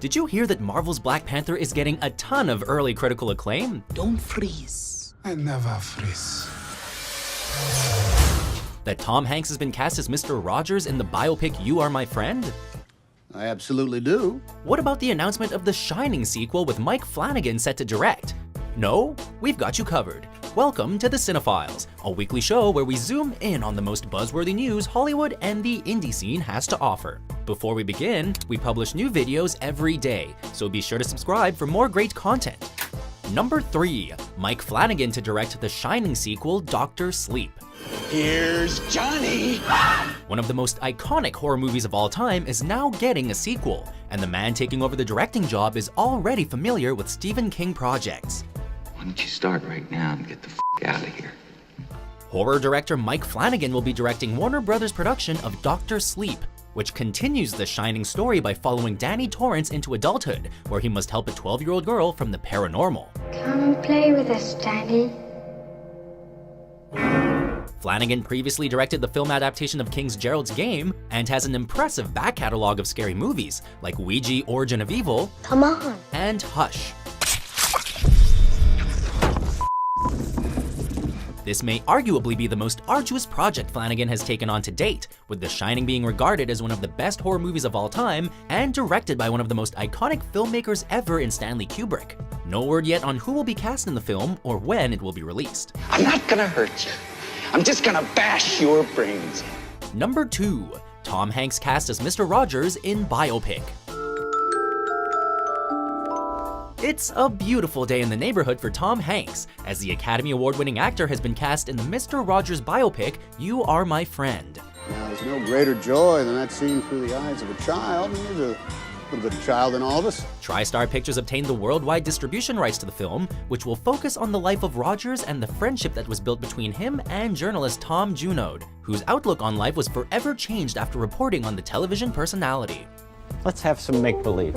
Did you hear that Marvel's Black Panther is getting a ton of early critical acclaim? Don't freeze. I never freeze. That Tom Hanks has been cast as Mr. Rogers in the biopic You Are My Friend? I absolutely do. What about the announcement of the Shining sequel with Mike Flanagan set to direct? No? We've got you covered. Welcome to the CineFiles, a weekly show where we zoom in on the most buzzworthy news Hollywood and the indie scene has to offer. Before we begin, we publish new videos every day, so be sure to subscribe for more great content. Number 3. Mike Flanagan to direct the Shining sequel, Dr. Sleep. Here's Johnny! One of the most iconic horror movies of all time is now getting a sequel, and the man taking over the directing job is already familiar with Stephen King projects. Why don't you start right now and get the out of here? Horror director Mike Flanagan will be directing Warner Brothers' production of Dr. Sleep, which continues the Shining story by following Danny Torrance into adulthood, where he must help a 12-year-old girl from the paranormal. Come play with us, Danny. Flanagan previously directed the film adaptation of King's Gerald's Game and has an impressive back catalog of scary movies like Ouija Origin of Evil, Come on. and Hush. This may arguably be the most arduous project Flanagan has taken on to date, with The Shining being regarded as one of the best horror movies of all time and directed by one of the most iconic filmmakers ever in Stanley Kubrick. No word yet on who will be cast in the film or when it will be released. I'm not gonna hurt you. I'm just gonna bash your brains. Number 2. Tom Hanks cast as Mr. Rogers in biopic. It's a beautiful day in the neighborhood for Tom Hanks, as the Academy Award-winning actor has been cast in the Mr. Rogers biopic, You Are My Friend. Now, there's no greater joy than that seen through the eyes of a child. And there's a little bit of child in all of us. TriStar Pictures obtained the worldwide distribution rights to the film, which will focus on the life of Rogers and the friendship that was built between him and journalist Tom Junod, whose outlook on life was forever changed after reporting on the television personality. Let's have some make-believe.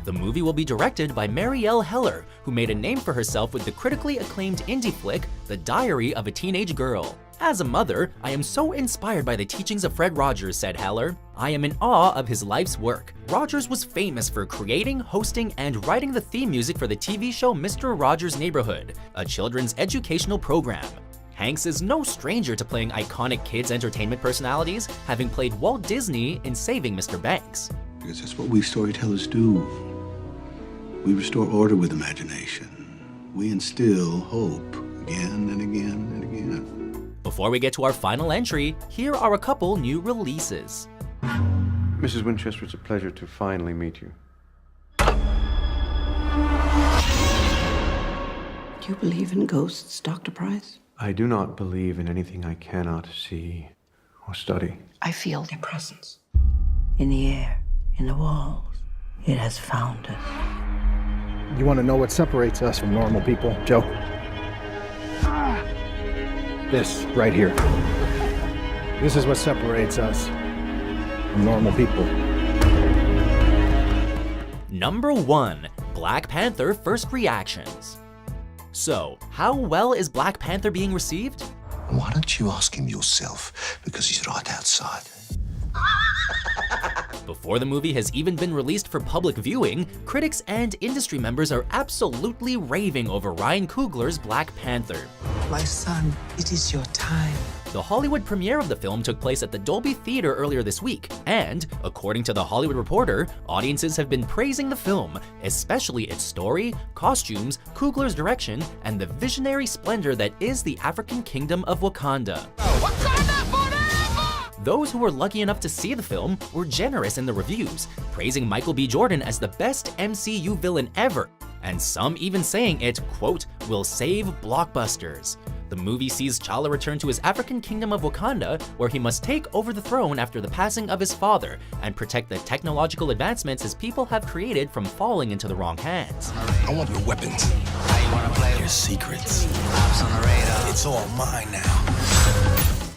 The movie will be directed by Marielle Heller, who made a name for herself with the critically acclaimed indie flick, The Diary of a Teenage Girl. As a mother, I am so inspired by the teachings of Fred Rogers, said Heller. I am in awe of his life's work. Rogers was famous for creating, hosting, and writing the theme music for the TV show Mr. Rogers' Neighborhood, a children's educational program. Hanks is no stranger to playing iconic kids' entertainment personalities, having played Walt Disney in Saving Mr. Banks. Because that's what we storytellers do. We restore order with imagination. We instill hope again and again and again. Before we get to our final entry, here are a couple new releases. Mrs. Winchester, it's a pleasure to finally meet you. Do you believe in ghosts, Dr. Price? I do not believe in anything I cannot see or study. I feel their presence. In the air, in the walls. It has found us. You want to know what separates us from normal people, Joe? This right here. This is what separates us from normal people. Number 1. Black Panther First Reactions. So, how well is Black Panther being received? Why don't you ask him yourself, because he's right outside. Before the movie has even been released for public viewing, critics and industry members are absolutely raving over Ryan Coogler's Black Panther. My son, it is your time. The Hollywood premiere of the film took place at the Dolby Theater earlier this week, and, according to The Hollywood Reporter, audiences have been praising the film, especially its story, costumes, Coogler's direction, and the visionary splendor that is the African kingdom of Wakanda. Those who were lucky enough to see the film were generous in the reviews, praising Michael B. Jordan as the best MCU villain ever, and some even saying it, quote, will save blockbusters. The movie sees T'Challa return to his African kingdom of Wakanda, where he must take over the throne after the passing of his father and protect the technological advancements his people have created from falling into the wrong hands. I want your weapons. Your secrets. It's all mine now.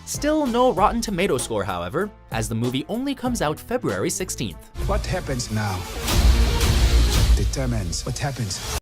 Still no Rotten Tomato score, however, as the movie only comes out February 16th. What happens now determines what happens